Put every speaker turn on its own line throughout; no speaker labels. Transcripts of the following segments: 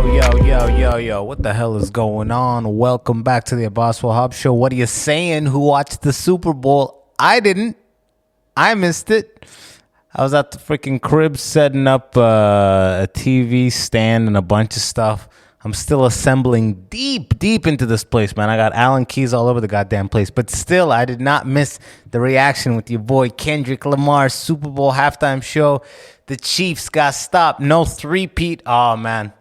Yo, what the hell is going on? Welcome back to the Abbas Wahab show. What are you saying? Who watched the Super Bowl? I didn't. I missed it. I was at the freaking crib setting up a TV stand and a bunch of stuff. I'm still assembling deep into this place, man. I got Allen keys all over the goddamn place. But still, I did not miss the reaction with your boy Kendrick Lamar Super Bowl halftime show. The Chiefs got stopped. No three-peat. Oh, man.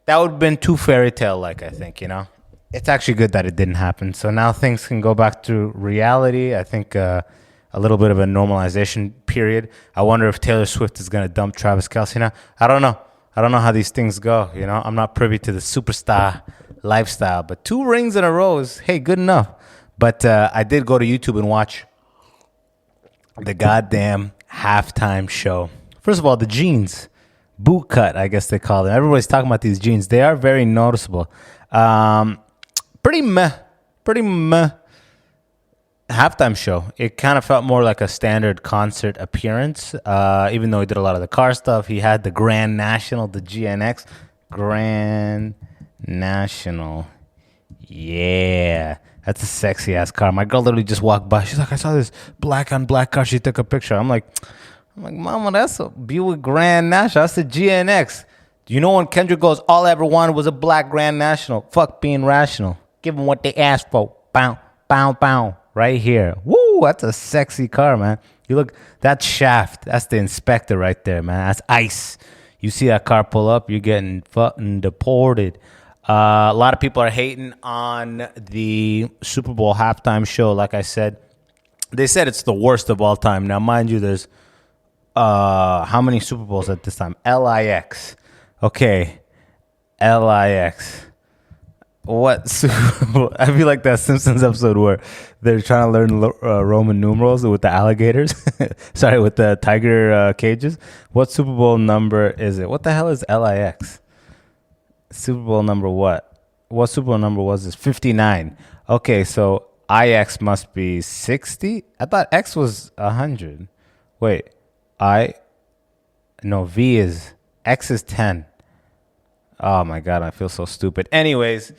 That would have been too fairy tale-like, I think, you know. It's actually good that it didn't happen. So now things can go back to reality. I think a little bit of a normalization period. I wonder if Taylor Swift is going to dump Travis Kelce now. I don't know. I don't know how these things go, you know. I'm not privy to the superstar lifestyle. But 2 rings in a row is, hey, good enough. But I did go to YouTube and watch the goddamn halftime show. First of all, the jeans. Boot cut, I guess they call them. Everybody's talking about these jeans. They are very noticeable. Pretty meh halftime show. It kind of felt more like a standard concert appearance. Even though he did a lot of the car stuff, he had the Grand National, the GNX. Grand National. Yeah. That's a sexy ass car. My girl literally just walked by. She's like, I saw this black on black car. She took a picture. I'm like, Mama, that's a Buick Grand National. That's a GNX. Do you know when Kendrick goes, all I ever wanted was a black Grand National? Fuck being rational. Give them what they asked for. Bow, bow, bow. Right here. Woo, that's a sexy car, man. You look, that shaft, that's the inspector right there, man. That's ice. You see that car pull up, you're getting fucking deported. A lot of people are hating on the Super Bowl halftime show. Like I said, they said it's the worst of all time. Now, mind you, there's how many Super Bowls at this time? LIX. Okay. LIX. What? I feel like that Simpsons episode where they're trying to learn Roman numerals with the alligators. Sorry, with the tiger cages. What Super Bowl number is it? What the hell is LIX? Super Bowl number what? What Super Bowl number was this? 59. Okay, so IX must be 60? I thought X was 100. Wait. V is, X is 10. Oh my God, I feel so stupid. Anyways,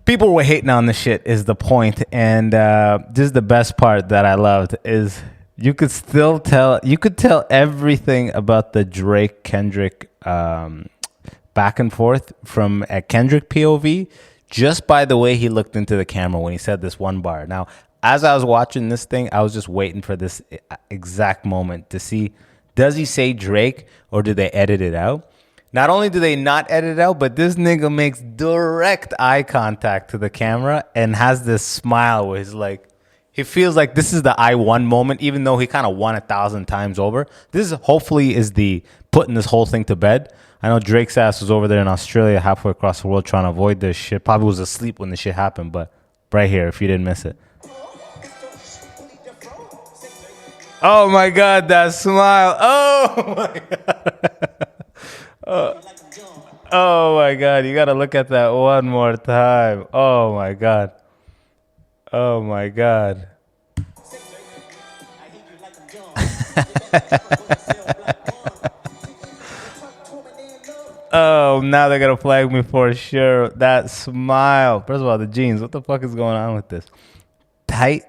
people were hating on the shit is the point. And this is the best part that I loved is you could tell everything about the Drake Kendrick back and forth from a Kendrick POV just by the way he looked into the camera when he said this one bar. Now, as I was watching this thing, I was just waiting for this exact moment to see, does he say Drake or do they edit it out? Not only do they not edit it out, but this nigga makes direct eye contact to the camera and has this smile where he's like, he feels like this is the I won moment, even though he kind of won 1,000 times over. This is hopefully is the putting this whole thing to bed. I know Drake's ass was over there in Australia halfway across the world trying to avoid this shit. Probably was asleep when the shit happened, but right here, if you didn't miss it. Oh my God, that smile. Oh my God. Oh my God, you gotta look at that one more time. Oh my God. Oh my God. Oh, now they're gonna flag me for sure. That smile. First of all, the jeans. What the fuck is going on with this? Tight.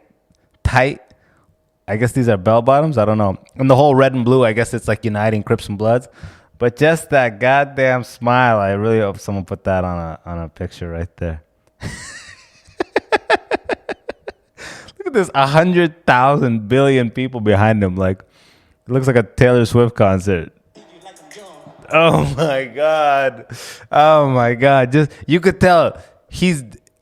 I guess these are bell bottoms. I don't know. And the whole red and blue, I guess it's like uniting Crips and Bloods. But just that goddamn smile, I really hope someone put that on a picture right there. Look at this 100,000 billion people behind him. Like, it looks like a Taylor Swift concert. Oh my God. Oh my God. Just you could tell he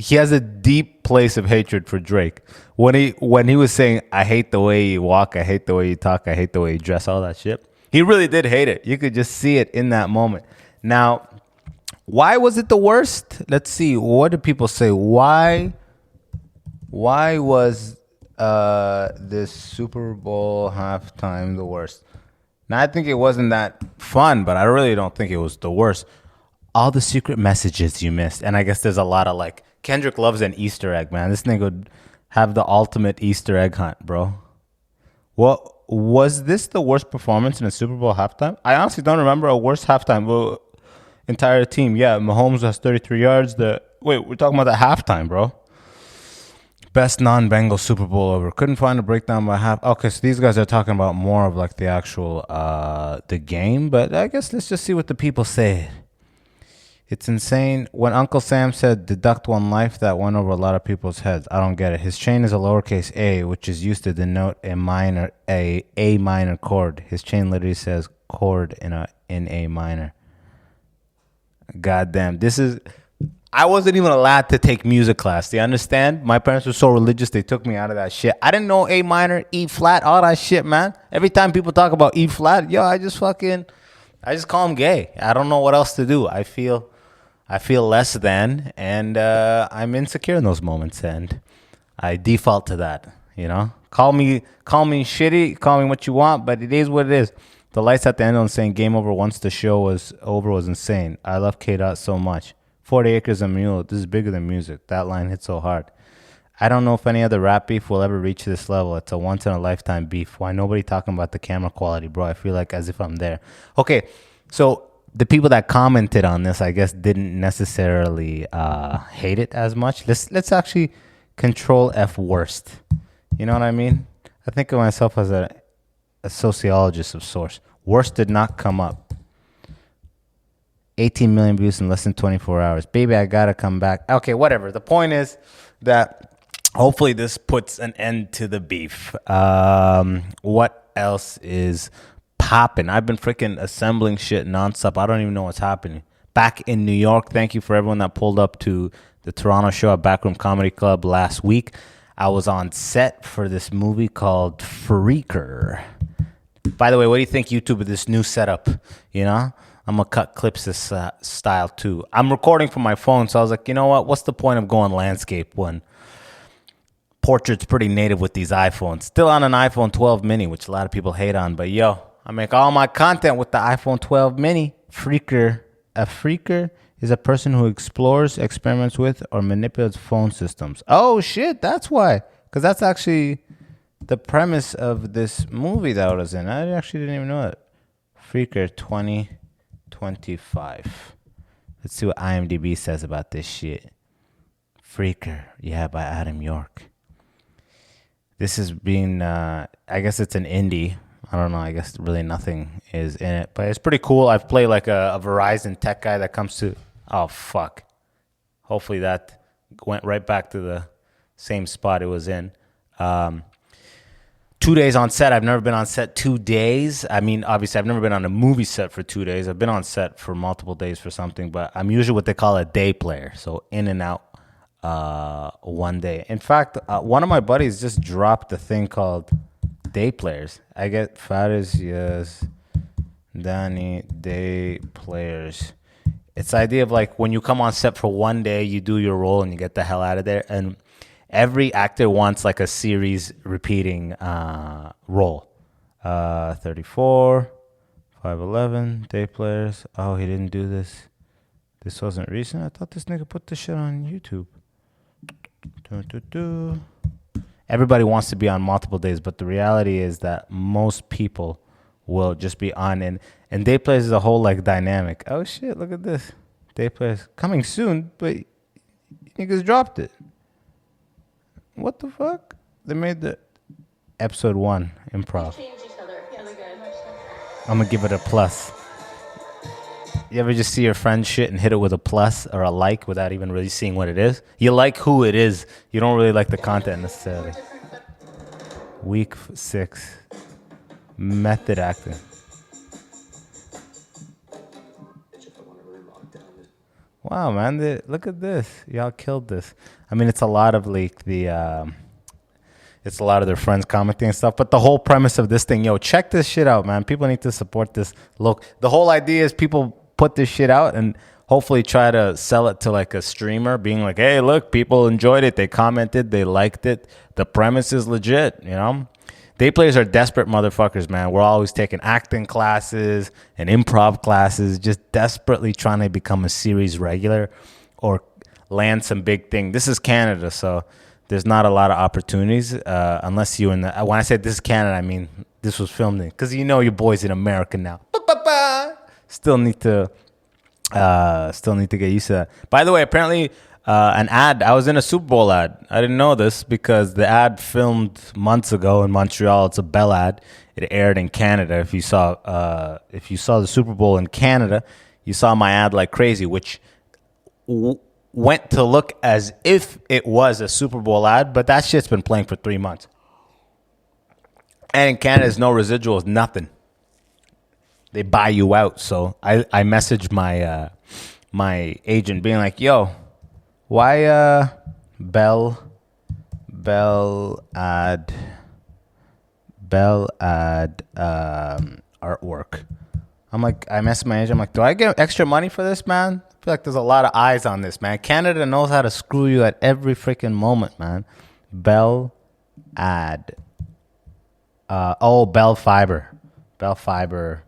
has a deep place of hatred for Drake. When he was saying, I hate the way you walk, I hate the way you talk, I hate the way you dress, all that shit. He really did hate it. You could just see it in that moment. Now, why was it the worst? Let's see. What did people say? Why was this Super Bowl halftime the worst? Now, I think it wasn't that fun, but I really don't think it was the worst. All the secret messages you missed. And I guess there's a lot of like, Kendrick loves an Easter egg, man. This nigga would have the ultimate Easter egg hunt, bro. What was this the worst performance in a Super Bowl halftime? I honestly don't remember a worse halftime. Well, entire team. Yeah, Mahomes has 33 yards. Wait, we're talking about the halftime, bro. Best non-Bengals Super Bowl ever. Couldn't find a breakdown by half. Okay, so these guys are talking about more of like the actual the game, but I guess let's just see what the people say. It's insane. When Uncle Sam said deduct one life, that went over a lot of people's heads. I don't get it. His chain is a lowercase a, which is used to denote a minor chord. His chain literally says chord in A minor. Goddamn. I wasn't even allowed to take music class. Do you understand? My parents were so religious, they took me out of that shit. I didn't know A minor, E flat, all that shit, man. Every time people talk about E flat, yo, I just call them gay. I don't know what else to do. I feel less than, and I'm insecure in those moments, and I default to that. You know, call me shitty, call me what you want, but it is what it is. The lights at the end on saying game over once the show was over was insane. I love K-Dot so much. 40 acres and mule. This is bigger than music. That line hit so hard. I don't know if any other rap beef will ever reach this level. It's a once in a lifetime beef. Why nobody talking about the camera quality, bro? I feel like as if I'm there. Okay, so the people that commented on this, I guess, didn't necessarily hate it as much. Let's actually control F worst. You know what I mean? I think of myself as a sociologist of sorts. Worst did not come up. 18 million views in less than 24 hours. Baby, I gotta come back. Okay, whatever. The point is that hopefully this puts an end to the beef. What else is popping? I've been freaking assembling shit nonstop. I don't even know what's happening. Back in New York, thank you for everyone that pulled up to the Toronto show at Backroom Comedy Club last week. I was on set for this movie called Freaker. By the way, what do you think, YouTube, of this new setup? You know? I'm going to cut clips this style too. I'm recording from my phone, so I was like, you know what? What's the point of going landscape when portrait's pretty native with these iPhones? Still on an iPhone 12 mini, which a lot of people hate on. But yo, I make all my content with the iPhone 12 mini. Freaker. A freaker is a person who explores, experiments with, or manipulates phone systems. Oh, shit. That's why. Because that's actually the premise of this movie that I was in. I actually didn't even know it. Freaker 2025. Let's see what IMDb says about this shit. Freaker, yeah, by Adam York. This is being, I guess it's an indie. I don't know. I guess really nothing is in it, but it's pretty cool. I've played like a Verizon tech guy that comes to, oh, fuck. Hopefully that went right back to the same spot it was in. 2 days on set. I've never been on set 2 days. I mean, obviously, I've never been on a movie set for 2 days. I've been on set for multiple days for something, but I'm usually what they call a day player. So in and out one day. In fact, one of my buddies just dropped a thing called day players. I get Faris, yes, Danny, day players. It's the idea of like when you come on set for 1 day, you do your role and you get the hell out of there. And every actor wants like a series repeating role. 34, 511, day players. Oh, he didn't do this. This wasn't recent. I thought this nigga put this shit on YouTube. Everybody wants to be on multiple days, but the reality is that most people will just be on. And day players is a whole like dynamic. Oh shit, look at this. Day players coming soon, but niggas dropped it. What the fuck? They made the episode 1 improv. I'm gonna give it a plus. You ever just see your friend shit and hit it with a plus or a like without even really seeing what it is? You like who it is. You don't really like the content necessarily. Week 6. Method acting. Wow, man. Look at this. Y'all killed this. I mean, it's a lot of like it's a lot of their friends commenting and stuff. But the whole premise of this thing, yo, check this shit out, man. People need to support this. Look, the whole idea is people put this shit out and hopefully try to sell it to like a streamer being like, hey, look, people enjoyed it. They commented. They liked it. The premise is legit, you know? Day players are desperate motherfuckers, man. We're always taking acting classes and improv classes, just desperately trying to become a series regular or land some big thing. This is Canada, so there's not a lot of opportunities unless you in the... When I say this is Canada, I mean this was filmed in... Because you know your boy's in America now. Still need to Still need to get used to that. By the way, apparently an ad. I was in a Super Bowl ad. I didn't know this because the ad filmed months ago in Montreal. It's a Bell ad. It aired in Canada. If you saw the Super Bowl in Canada, you saw my ad like crazy, which went to look as if it was a Super Bowl ad, but that shit's been playing for 3 months. And in Canada, there's no residuals, nothing. They buy you out. So I messaged my agent being like, yo, why Bell ad artwork? I'm like, I messaged my agent. I'm like, do I get extra money for this, man? I feel like there's a lot of eyes on this, man. Canada knows how to screw you at every freaking moment, man. Bell ad. Bell Fiber. Bell Fiber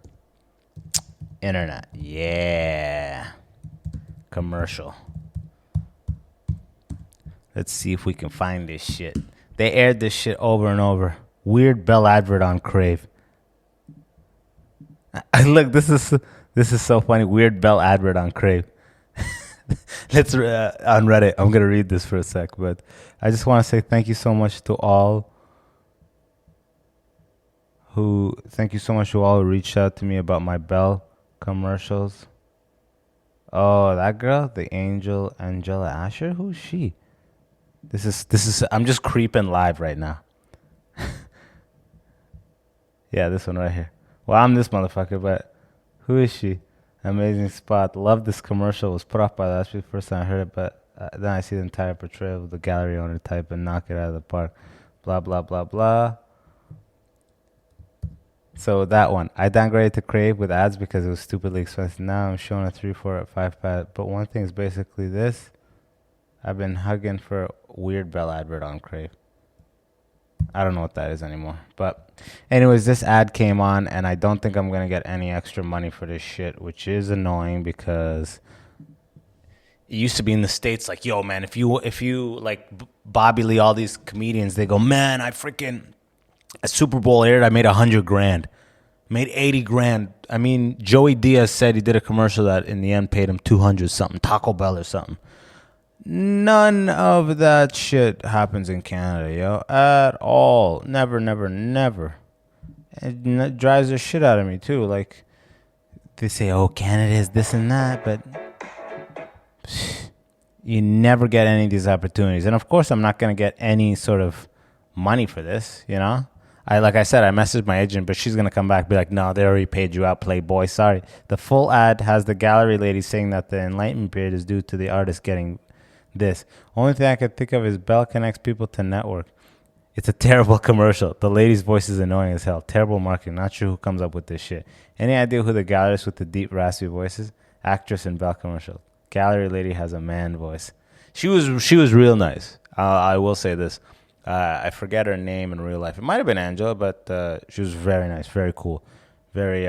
Internet. Yeah. Commercial. Let's see if we can find this shit. They aired this shit over and over. Weird Bell advert on Crave. Look, this is so funny. Weird Bell advert on Crave. Let's on Reddit. I'm gonna read this for a sec, but I just want to say thank you so much to all who reached out to me about my Bell commercials. Oh, that girl, the Angela Asher. Who's she? This is. I'm just creeping live right now. Yeah, this one right here. Well, I'm this motherfucker, but who is she? Amazing spot. Love this commercial. Was put off by that. That's the first time I heard it, but then I see the entire portrayal of the gallery owner type and knock it out of the park. Blah, blah, blah, blah. So that one. I downgraded to Crave with ads because it was stupidly expensive. Now I'm showing a 3, 4, 5 pad. But one thing is basically this. I've been hugging for a weird Bell advert on Crave. I don't know what that is anymore. But anyways, this ad came on, and I don't think I'm going to get any extra money for this shit, which is annoying because it used to be in the States like, yo, man, if you like Bobby Lee, all these comedians, they go, man, a Super Bowl aired, I made $100,000. Made $80,000. I mean, Joey Diaz said he did a commercial that in the end paid him 200 something, Taco Bell or something. None of that shit happens in Canada, yo, at all. Never, never, never. And it drives the shit out of me, too. Like, they say, oh, Canada is this and that, but you never get any of these opportunities. And, of course, I'm not going to get any sort of money for this, you know? Like I said, I messaged my agent, but she's going to come back and be like, no, they already paid you out, playboy. Sorry. The full ad has the gallery lady saying that the Enlightenment period is due to the artist getting this. Only thing I could think of is Bell connects people to network. It's a terrible commercial. The lady's voice is annoying as hell. Terrible marketing. Not sure who comes up with this shit. Any idea who the gallerist with the deep raspy voice is? Actress in Bell commercial. Gallery lady has a man voice. She was real nice. I will say this. I forget her name in real life. It might have been Angela, but she was very nice, very cool, very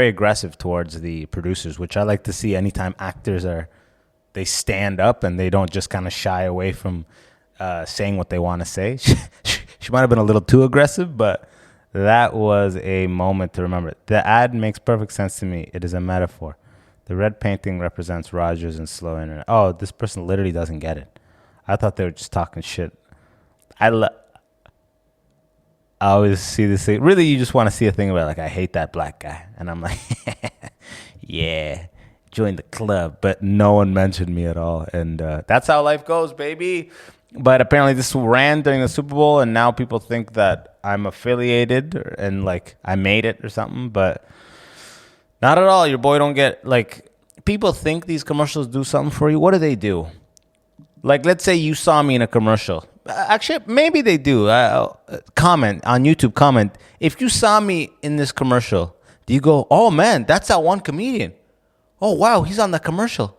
aggressive towards the producers, which I like to see anytime actors they stand up and they don't just kind of shy away from saying what they want to say. She might have been a little too aggressive, but that was a moment to remember. The ad makes perfect sense to me. It is a metaphor. The red painting represents Rogers and slow internet. Oh, this person literally doesn't get it. I thought they were just talking shit. I always see this thing. Really, you just want to see a thing about like, I hate that black guy. And I'm like, yeah, join the club. But no one mentioned me at all. And that's how life goes, baby. But apparently this ran during the Super Bowl. And now people think that I'm affiliated and like I made it or something. But not at all. Your boy don't get like, people think these commercials do something for you. What do they do? Like, let's say you saw me in a commercial. Actually, maybe they do. Comment on YouTube. Comment if you saw me in this commercial. Do you go, oh man, that's that one comedian? Oh wow, he's on the commercial.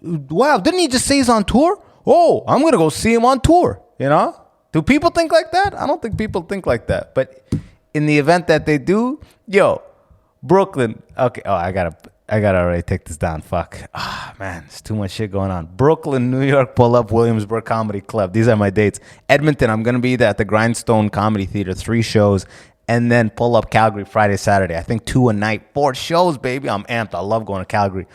Wow, didn't he just say he's on tour? Oh, I'm gonna go see him on tour. You know? Do people think like that? I don't think people think like that. But in the event that they do, yo, Brooklyn. Okay. Oh, I gotta already take this down. Fuck. Ah, man, there's too much shit going on. Brooklyn, New York, pull up, Williamsburg Comedy Club. These are my dates. Edmonton, I'm going to be there at the Grindstone Comedy Theater. 3 shows. and then pull up Calgary Friday, Saturday. I think 2 a night, 4 shows, baby. I'm amped. I love going to Calgary.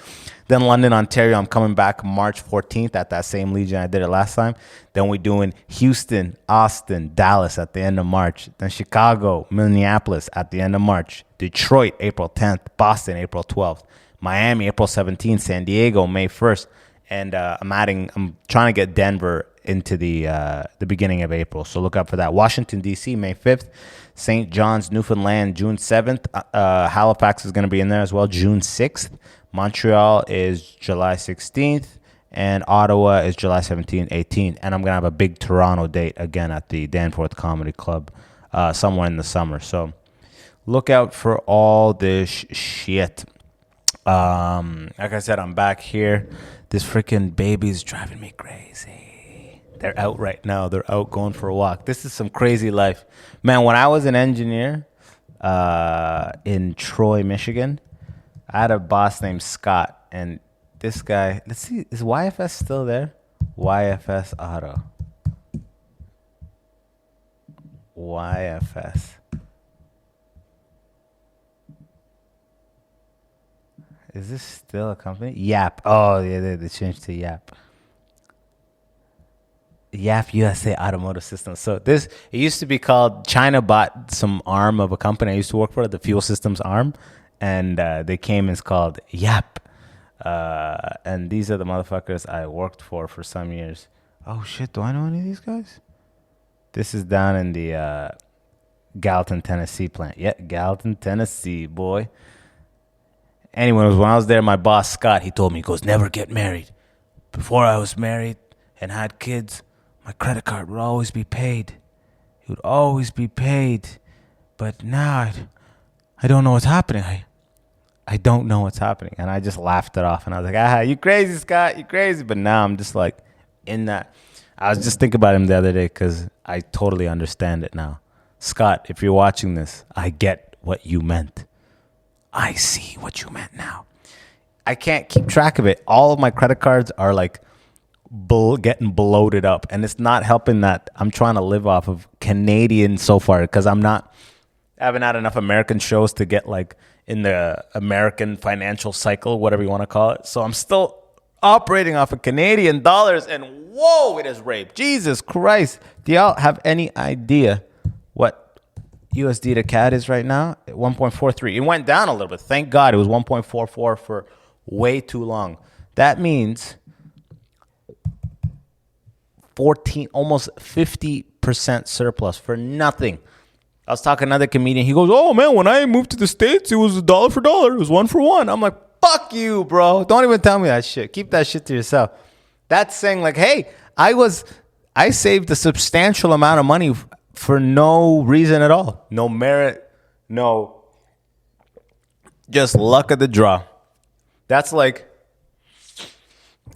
Then London, Ontario. I'm coming back March 14th at that same Legion I did it last time. Then we're doing Houston, Austin, Dallas at the end of March. Then Chicago, Minneapolis at the end of March. Detroit, April 10th. Boston, April 12th. Miami, April 17th. San Diego, May 1st. And I'm trying to get Denver into the beginning of April. So look out for that. Washington, D.C., May 5th. St. John's, Newfoundland, June 7th. Halifax is going to be in there as well, June 6th. Montreal is July 16th. And Ottawa is July 17th, 18th. And I'm going to have a big Toronto date again at the Danforth Comedy Club somewhere in the summer. So look out for all this shit. Like I said, I'm back here. This freaking baby's driving me crazy. They're out right now. They're out going for a walk. This is some crazy life. Man, when I was an engineer in Troy, Michigan, I had a boss named Scott. And this guy, let's see, is YFS still there? YFS Auto. YFS. Is this still a company? Yap. Oh, yeah, they changed to Yap. Yap USA Automotive Systems. So it used to be called, China bought some arm of a company I used to work for, the fuel systems arm, and they came and it's called Yap. And these are the motherfuckers I worked for some years. Oh, shit. Do I know any of these guys? This is down in the Gallatin, Tennessee plant. Yeah, Gallatin, Tennessee, boy. Anyway, when I was there, my boss, Scott, he told me, he goes, never get married. Before I was married and had kids, my credit card would always be paid. It would always be paid. But now I don't know what's happening. I don't know what's happening. And I just laughed it off. And I was like, you crazy, Scott. You crazy. But now I'm just like in that. I was just thinking about him the other day because I totally understand it now. Scott, if you're watching this, I get what you meant. I see what you meant now. I can't keep track of it. All of my credit cards are like getting bloated up. And it's not helping that I'm trying to live off of Canadian so far because I haven't had enough American shows to get like in the American financial cycle, whatever you want to call it. So I'm still operating off of Canadian dollars. And whoa, it is rape. Jesus Christ. Do y'all have any idea what USD to CAD is right now? 1.43. It went down a little bit. Thank God. It was 1.44 for way too long. That means almost 50% surplus for nothing. I was talking to another comedian. He goes, oh, man, when I moved to the States, it was dollar for dollar. It was 1 for 1. I'm like, fuck you, bro. Don't even tell me that shit. Keep that shit to yourself. That's saying like, hey, I saved a substantial amount of money for no reason at all. No merit, no, just luck of the draw. That's like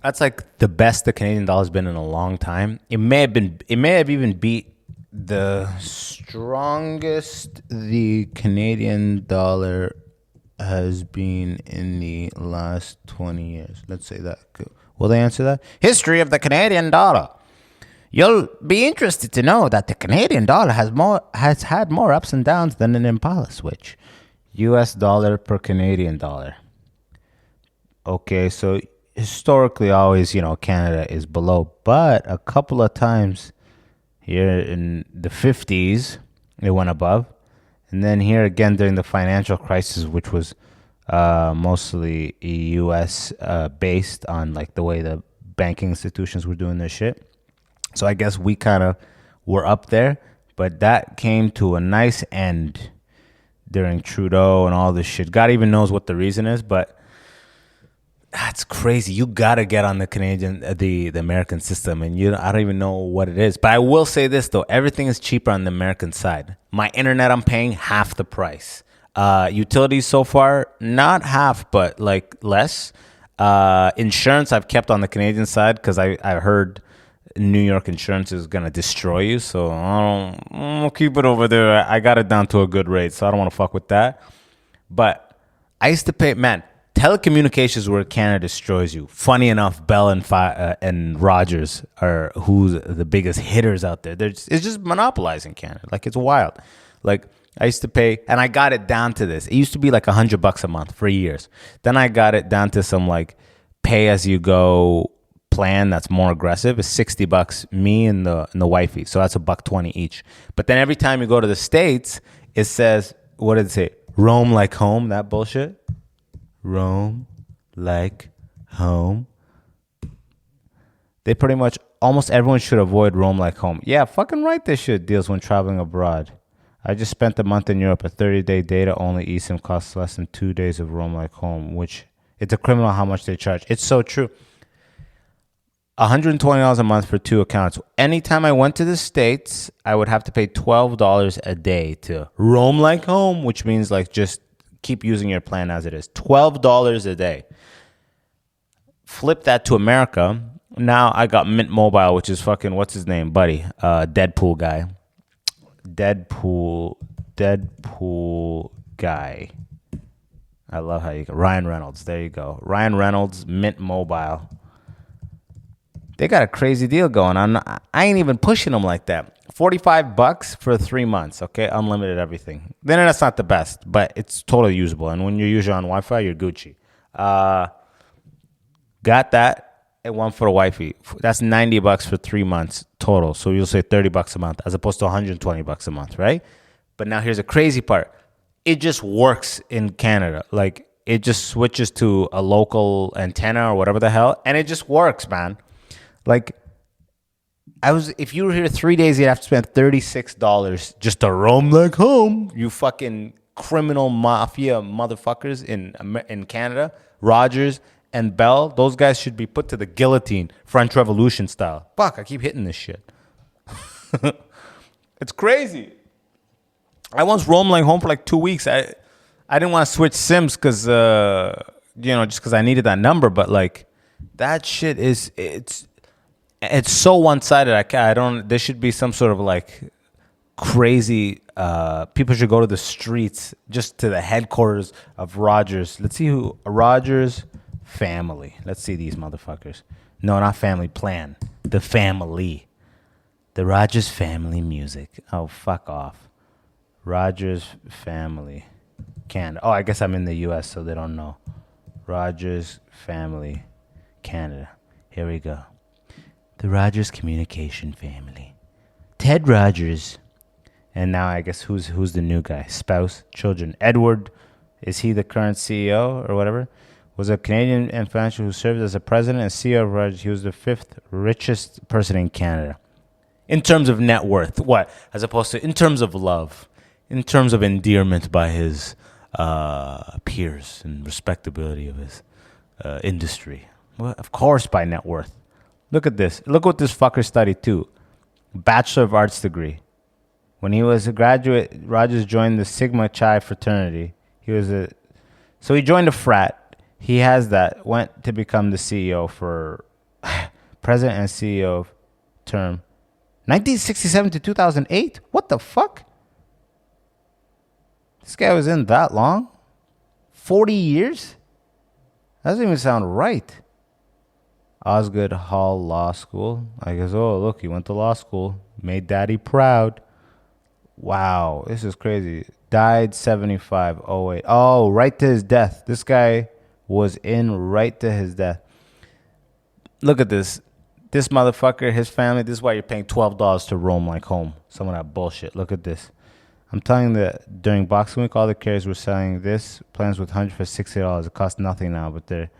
the best the Canadian dollar's been in a long time. It may have even beat the strongest the Canadian dollar has been in the last 20 years. Let's say that. Will they answer that? History of the Canadian dollar. You'll be interested to know that the Canadian dollar has had more ups and downs than an Impala switch. US dollar per Canadian dollar. Okay, so historically always, Canada is below. But a couple of times here in the 50s, it went above. And then here again during the financial crisis, which was mostly US based on like the way the banking institutions were doing their shit. So I guess we kind of were up there, but that came to a nice end during Trudeau and all this shit. God even knows what the reason is, but that's crazy. You got to get on the the American system, and I don't even know what it is. But I will say this, though. Everything is cheaper on the American side. My internet, I'm paying half the price. Utilities so far, not half, but like less. Insurance, I've kept on the Canadian side because I heard New York insurance is going to destroy you. So I'll keep it over there. I got it down to a good rate, so I don't want to fuck with that. But I used to pay, man, telecommunications where Canada destroys you. Funny enough, Bell and Rogers are who's the biggest hitters out there. It's just monopolizing Canada. Like, it's wild. Like, I used to pay, and I got it down to this. It used to be like $100 a month for years. Then I got it down to some like pay as you go plan that's more aggressive. It's $60, me and the wifey. So that's $1.20 each. But then every time you go to the States, it says, what did it say? Roam like home. That bullshit. Roam like home. They pretty much, almost everyone should avoid roam like home. Yeah, fucking right they should. Deals when traveling abroad. I just spent a month in Europe. A 30-day data-only eSIM costs less than 2 days of roam like home, which it's a criminal how much they charge. It's so true. $120 a month for 2 accounts. Anytime I went to the States, I would have to pay $12 a day to roam like home, which means like just keep using your plan as it is. $12 a day. Flip that to America. Now I got Mint Mobile, which is fucking, what's his name, buddy? Deadpool guy. Deadpool guy. I love how you go. Ryan Reynolds. There you go. Ryan Reynolds, Mint Mobile. They got a crazy deal going on. I ain't even pushing them like that. $45 for 3 months, okay? Unlimited everything. Then that's not the best, but it's totally usable. And when you're usually on Wi-Fi, you're Gucci. Got that. And one for the wifey. That's $90 for 3 months total. So you'll say $30 a month as opposed to $120 a month, right? But now here's the crazy part. It just works in Canada. Like it just switches to a local antenna or whatever the hell, and it just works, man. Like if you were here 3 days, you'd have to spend $36 just to roam like home. You fucking criminal mafia motherfuckers in Canada. Rogers and Bell, those guys should be put to the guillotine, French Revolution style. Fuck, I keep hitting this shit. It's crazy. I once roamed like home for like 2 weeks. I didn't want to switch SIMs because, just because I needed that number. But like that shit it's so one-sided. There should be some sort of like crazy, people should go to the streets, just to the headquarters of Rogers. Let's see who, Rogers family. Let's see these motherfuckers. No, not family plan. The family. The Rogers family music. Oh, fuck off. Rogers family. Canada. Oh, I guess I'm in the U.S., so they don't know. Rogers family. Canada. Here we go. The Rogers communication family. Ted Rogers. And now I guess who's the new guy? Spouse, children. Edward. Is he the current CEO or whatever? Was a Canadian and financial who served as a president and CEO of Rogers. He was the 5th richest person in Canada. In terms of net worth, what? As opposed to in terms of love, in terms of endearment by his peers and respectability of his industry. Well, of course by net worth. Look at this. Look what this fucker studied too. Bachelor of Arts degree. When he was a graduate, Rogers joined the Sigma Chi fraternity. So he joined a frat. He has that, went to become the CEO for president and CEO term. 1967 to 2008? What the fuck? This guy was in that long? 40 years? That doesn't even sound right. Osgood Hall Law School. I guess, oh, look, he went to law school. Made daddy proud. Wow, this is crazy. Died 75, 08. Oh, right to his death. This guy was in right to his death. Look at this. This motherfucker, his family, this is why you're paying $12 to roam like home. Some of that bullshit. Look at this. I'm telling you that during Boxing Week, all the carriers were selling this. Plans with 100 for $60. It costs nothing now, but they're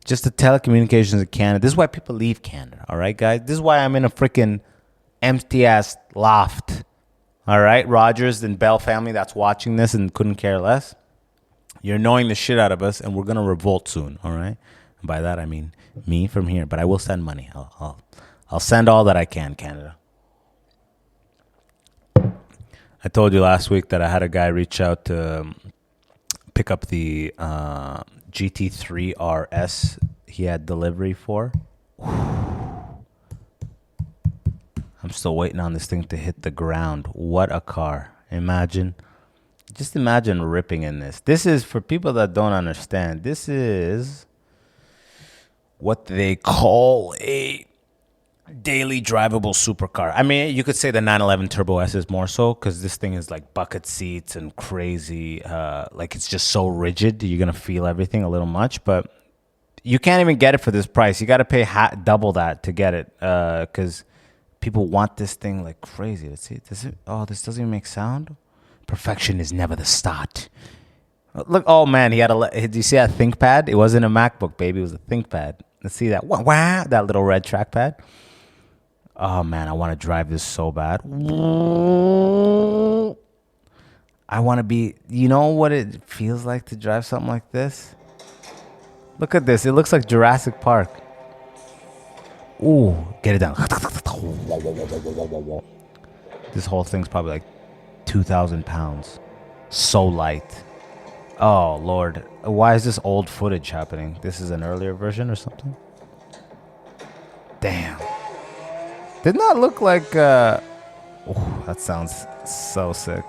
just the telecommunications in Canada. This is why people leave Canada, all right, guys? This is why I'm in a freaking empty-ass loft, all right? Rogers and Bell family that's watching this and couldn't care less. You're annoying the shit out of us, and we're going to revolt soon, all right? And by that, I mean me from here, but I will send money. I'll send all that I can, Canada. I told you last week that I had a guy reach out to pick up the GT3 RS he had delivery for. I'm still waiting on this thing to hit the ground. What a car. Just imagine ripping in this. This is, for people that don't understand, this is what they call a Daily drivable supercar. I mean, you could say the 911 Turbo S is more so because this thing is like bucket seats and crazy. Like it's just so rigid. You're gonna feel everything a little much, but you can't even get it for this price. You got to pay double that to get it because people want this thing like crazy. Let's see. Does it? Oh, this doesn't even make sound. Perfection is never the start. Look, oh man, he had a. Did you see that ThinkPad? It wasn't a MacBook, baby. It was a ThinkPad. Let's see that. Wow, that little red trackpad. Oh man, I want to drive this so bad. I want to be. You know what it feels like to drive something like this? Look at this. It looks like Jurassic Park. Ooh, get it down. This whole thing's probably like 2,000 pounds. So light. Oh, Lord. Why is this old footage happening? This is an earlier version or something? Damn. Didn't that look like... Oh, that sounds so sick.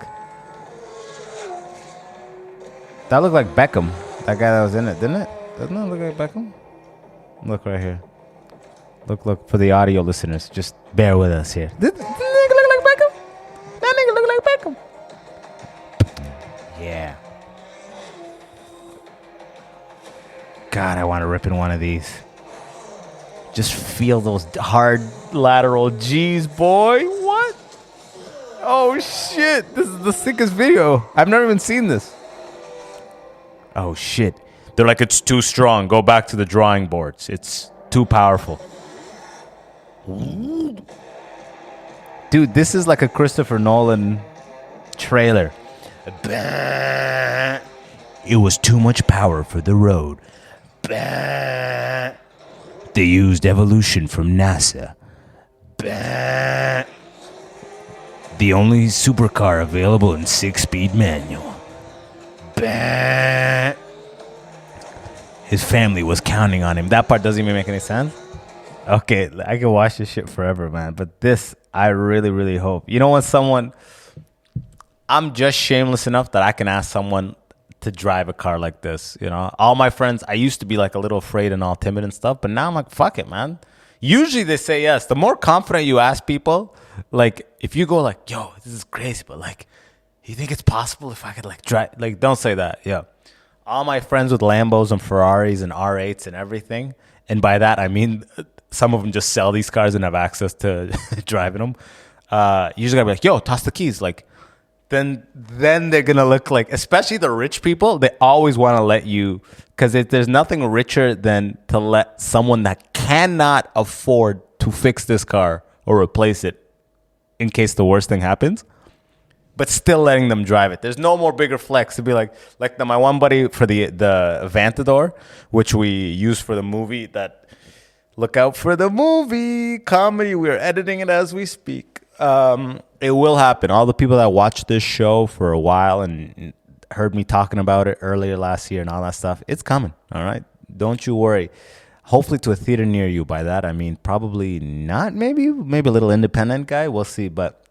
That looked like Beckham. That guy that was in it, didn't it? Doesn't it look like Beckham? Look right here. Look for the audio listeners. Just bear with us here. Did that nigga look like Beckham? That nigga look like Beckham. Yeah. God, I want to rip in one of these. Just feel those hard lateral G's, boy. What? Oh, shit. This is the sickest video. I've never even seen this. Oh, shit. They're like, it's too strong. Go back to the drawing boards. It's too powerful. Dude, this is like a Christopher Nolan trailer. It was too much power for the road. They used evolution from NASA. The only supercar available in 6-speed manual. His family was counting on him. That part doesn't even make any sense. Okay, I can watch this shit forever, man. But this, I really, really hope. You know when someone... I'm just shameless enough that I can ask someone to drive a car like this, you know? All my friends, I used to be like a little afraid and all timid and stuff, but now I'm like, fuck it, man. Usually they say yes. The more confident you ask people, like, if you go like, yo, this is crazy, but like, you think it's possible if I could like drive? Like, don't say that, yeah. All my friends with Lambos and Ferraris and R8s and everything, and by that I mean some of them just sell these cars and have access to driving them. Usually I'll be like, yo, toss the keys. Like, then they're going to look like, especially the rich people, they always want to let you, because there's nothing richer than to let someone that cannot afford to fix this car or replace it in case the worst thing happens, but still letting them drive it. There's no more bigger flex to be like my one buddy for the Aventador, which we use for the movie that, look out for the movie comedy. We're editing it as we speak. It will happen. All the people that watched this show for a while and heard me talking about it earlier last year and all that stuff, it's coming. All right. Don't you worry. Hopefully to a theater near you. By that, I mean, probably not. Maybe a little independent guy. We'll see. But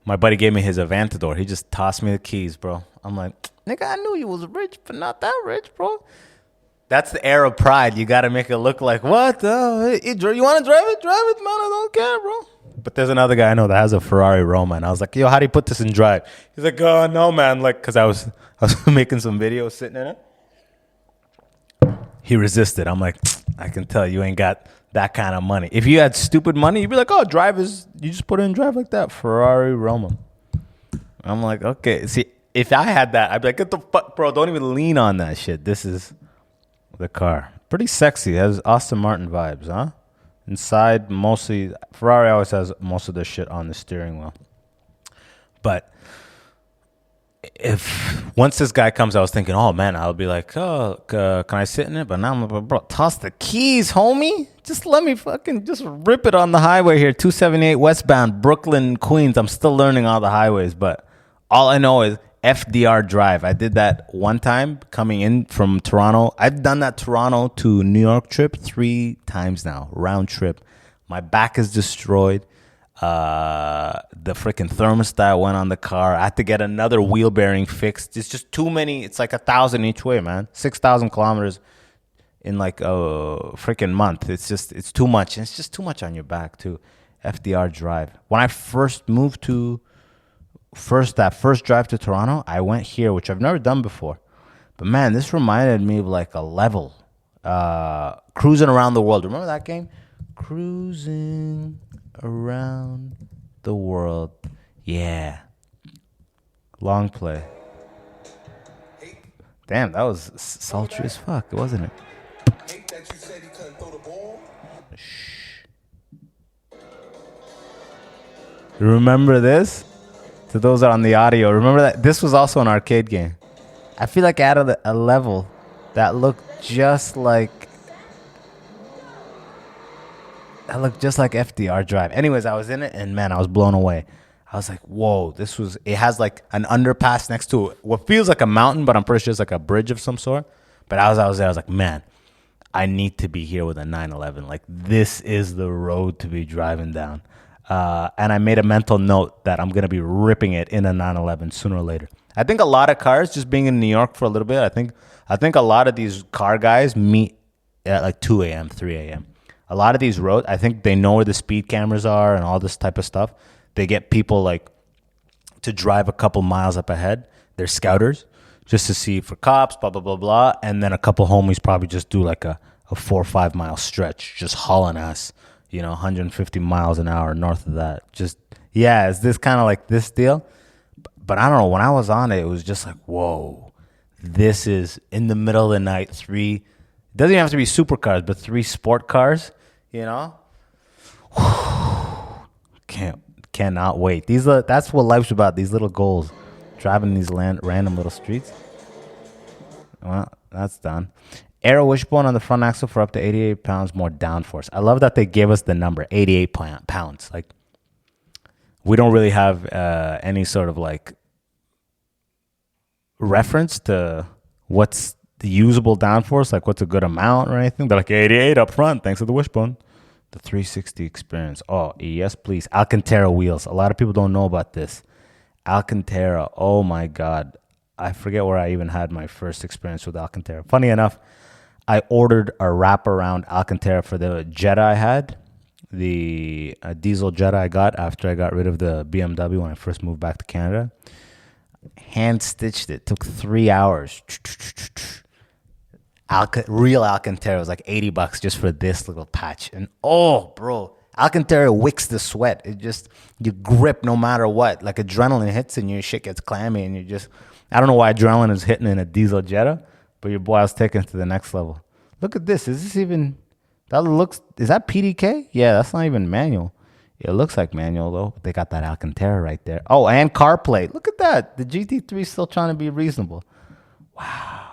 my buddy gave me his Aventador. He just tossed me the keys, bro. I'm like, nigga, I knew you was rich, but not that rich, bro. That's the air of pride. You got to make it look like, what? You want to drive it? Drive it, man. I don't care, bro. But there's another guy I know that has a Ferrari Roma. And I was like, yo, how do you put this in drive? He's like, oh, no, man. Like, because I was making some videos sitting in it. He resisted. I'm like, I can tell you ain't got that kind of money. If you had stupid money, you'd be like, oh, you just put it in drive like that. Ferrari Roma. I'm like, okay. See, if I had that, I'd be like, get the fuck, bro. Don't even lean on that shit. This is the car. Pretty sexy. It has Aston Martin vibes, huh? Inside, mostly, Ferrari always has most of their shit on the steering wheel. But once this guy comes, I was thinking, oh man, I'll be like, oh, can I sit in it? But now I'm like, bro, toss the keys, homie. Just let me fucking just rip it on the highway here. 278 westbound, Brooklyn, Queens. I'm still learning all the highways, but all I know is FDR Drive. I did that one time coming in from Toronto. I've done that Toronto to New York trip 3 times now, round trip. My back is destroyed. The freaking thermostat went on the car. I had to get another wheel bearing fixed. It's just too many. It's like 1,000 each way, man. 6,000 kilometers in like a freaking month. It's too much. And it's just too much on your back too. FDR Drive. When I first moved to that first drive to Toronto, I went here, which I've never done before. But man, this reminded me of like a level. Cruising around the world. Remember that game? Cruising around the world. Yeah. Long play. Damn, that was sultry as fuck, wasn't it? Shh. Remember this? To those that are on the audio, remember that this was also an arcade game. I feel like I added a level that looked just like FDR Drive. Anyways, I was in it and man, I was blown away. I was like, whoa, it has like an underpass next to it. What feels like a mountain, but I'm pretty sure it's like a bridge of some sort. But I was there, I was like, man, I need to be here with a 911. Like, this is the road to be driving down. And I made a mental note that I'm going to be ripping it in a 911 sooner or later. I think a lot of cars, just being in New York for a little bit, I think a lot of these car guys meet at like 2 a.m., 3 a.m. A lot of these roads, I think they know where the speed cameras are and all this type of stuff. They get people like to drive a couple miles up ahead. They're scouters just to see for cops, blah, blah, blah, blah. And then a couple homies probably just do like a 4 or 5 mile stretch, just hauling ass, 150 miles an hour north of that. Just, yeah, is this kind of like this deal? But I don't know. When I was on it, it was just like, whoa, this is in the middle of the night. It doesn't even have to be supercars, but 3 sport cars, Cannot wait. That's what life's about. These little goals, driving these random little streets. Well, that's done. Aero wishbone on the front axle for up to 88 pounds more downforce. I love that they gave us the number 88 pounds. Like, we don't really have any sort of like reference to what's the usable downforce, like what's a good amount or anything. They're like 88 up front, thanks to the wishbone. The 360 experience. Oh, yes, please. Alcantara wheels. A lot of people don't know about this. Alcantara. Oh, my God. I forget where I even had my first experience with Alcantara. Funny enough, I ordered a wraparound Alcantara for the Jetta I had. The diesel Jetta I got after I got rid of the BMW when I first moved back to Canada. Hand-stitched it. Took 3 hours. Real Alcantara was like $80 just for this little patch. And oh, bro, Alcantara wicks the sweat. You grip no matter what. Like adrenaline hits and your shit gets clammy and I don't know why adrenaline is hitting in a diesel Jetta, but your boy was taking it to the next level. Look at this. Is that PDK? Yeah, that's not even manual. It looks like manual though. They got that Alcantara right there. Oh, and CarPlay. Look at that. The GT3 is still trying to be reasonable. Wow.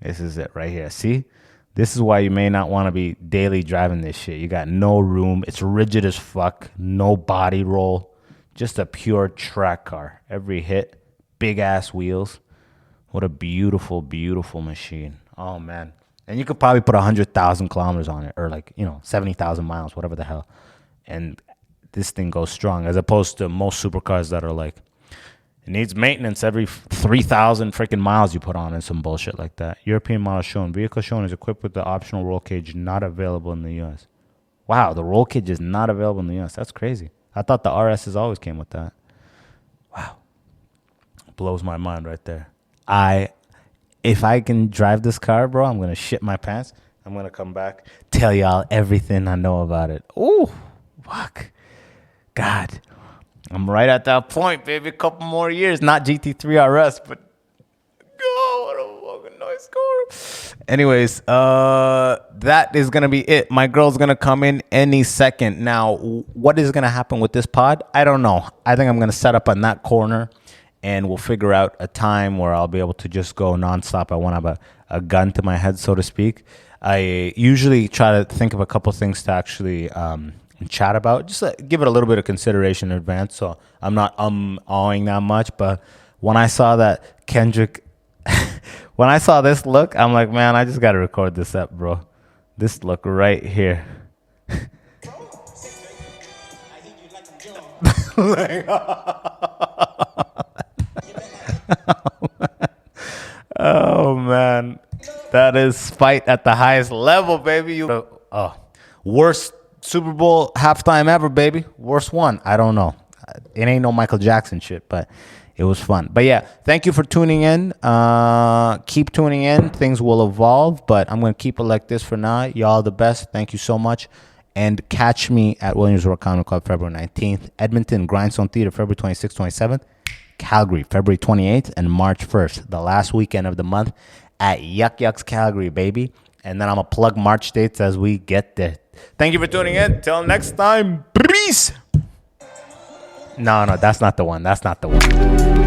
This is it right here. See? This is why you may not want to be daily driving this shit. You got no room. It's rigid as fuck. No body roll. Just a pure track car. Every hit. Big ass wheels. What a beautiful, beautiful machine. Oh, man. And you could probably put 100,000 kilometers on it. Or 70,000 miles. Whatever the hell. And this thing goes strong. As opposed to most supercars that are like, it needs maintenance every 3,000 freaking miles you put on and some bullshit like that. European model shown. Vehicle shown is equipped with the optional roll cage not available in the U.S. Wow, the roll cage is not available in the U.S. That's crazy. I thought the RSs always came with that. Wow. Blows my mind right there. If I can drive this car, bro, I'm going to shit my pants. I'm going to come back, tell y'all everything I know about it. Ooh, fuck. God. I'm right at that point, baby. A couple more years. Not GT3 RS, but what a fucking nice car. Anyways, that is going to be it. My girl's going to come in any second. Now, what is going to happen with this pod? I don't know. I think I'm going to set up on that corner, and we'll figure out a time where I'll be able to just go nonstop. I want to have a gun to my head, so to speak. I usually try to think of a couple things to actually chat about, just give it a little bit of consideration in advance, so I'm not awing that much. But when I saw that Kendrick, when I saw this look, I'm like, man, I just got to record this up, bro. This look right here. Oh man, that this fight at the highest level, baby. Worst Super Bowl halftime ever, baby. Worst one. I don't know. It ain't no Michael Jackson shit, but it was fun. But yeah, thank you for tuning in. Keep tuning in. Things will evolve, but I'm going to keep it like this for now. Y'all the best. Thank you so much. And catch me at Williamsburg Comedy Club February 19th. Edmonton Grindstone Theater February 26th, 27th. Calgary February 28th and March 1st, the last weekend of the month at Yuck Yucks Calgary, baby. And then I'm going to plug March dates as we get there. Thank you for tuning in. Till next time. Peace. No, that's not the one. That's not the one.